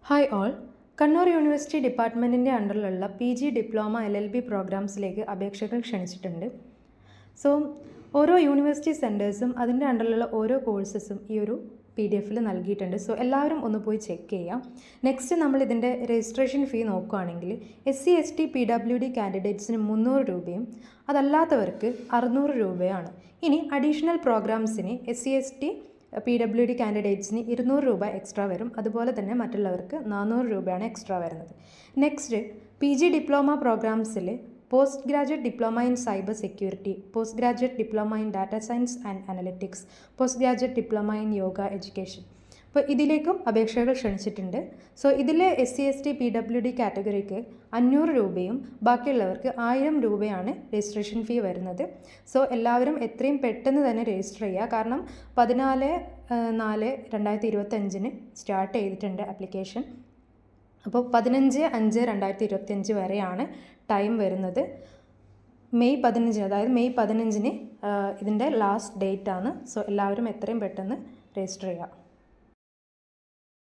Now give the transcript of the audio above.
Hi all, Kannur university ഡിപ്പാർട്ട്മെൻറ്റിൻ്റെ അണ്ടറിലുള്ള PG diploma LLB പ്രോഗ്രാംസിലേക്ക് അപേക്ഷകൾ ക്ഷണിച്ചിട്ടുണ്ട്. സോ ഓരോ യൂണിവേഴ്സിറ്റി സെൻറ്റേഴ്സും അതിൻ്റെ അണ്ടറിലുള്ള ഓരോ കോഴ്സസും ഈ ഒരു PDF നൽകിയിട്ടുണ്ട്. സോ എല്ലാവരും ഒന്ന് പോയി ചെക്ക് ചെയ്യാം. നെക്സ്റ്റ് നമ്മൾ ഇതിൻ്റെ രജിസ്ട്രേഷൻ ഫീ നോക്കുകയാണെങ്കിൽ SC ST PWD കാൻഡിഡേറ്റ്സിന് 300 രൂപയും അതല്ലാത്തവർക്ക് 600 രൂപയാണ്. ഇനി അഡീഷണൽ പ്രോഗ്രാംസിന് SC ST PWD കാൻഡിഡേറ്റ്സിന് 200 രൂപ എക്സ്ട്രാ വരും. അതുപോലെ തന്നെ മറ്റുള്ളവർക്ക് 400 രൂപയാണ് എക്സ്ട്രാ വരുന്നത്. നെക്സ്റ്റ് PG ഡിപ്ലോമ പ്രോഗ്രാംസിൽ post graduate diploma in cyber security, post graduate diploma in data science and analytics, post graduate diploma in yoga education. അപ്പോൾ ഇതിലേക്കും അപേക്ഷകൾ ക്ഷണിച്ചിട്ടുണ്ട്. സോ ഇതിലെ SC ST PWD കാറ്റഗറിക്ക് 500 രൂപയും ബാക്കിയുള്ളവർക്ക് 1000 രൂപയാണ് രജിസ്ട്രേഷൻ ഫീ വരുന്നത്. സോ എല്ലാവരും എത്രയും പെട്ടെന്ന് തന്നെ രജിസ്റ്റർ ചെയ്യുക. കാരണം 14/4/2025 സ്റ്റാർട്ട് ചെയ്തിട്ടുണ്ട് ആപ്ലിക്കേഷൻ. അപ്പോൾ 15/5/2025 വരെയാണ് ടൈം വരുന്നത്. മെയ് 15 ഇതിൻ്റെ ലാസ്റ്റ് ഡേറ്റ് ആണ്. സോ എല്ലാവരും എത്രയും പെട്ടെന്ന് രജിസ്റ്റർ ചെയ്യുക.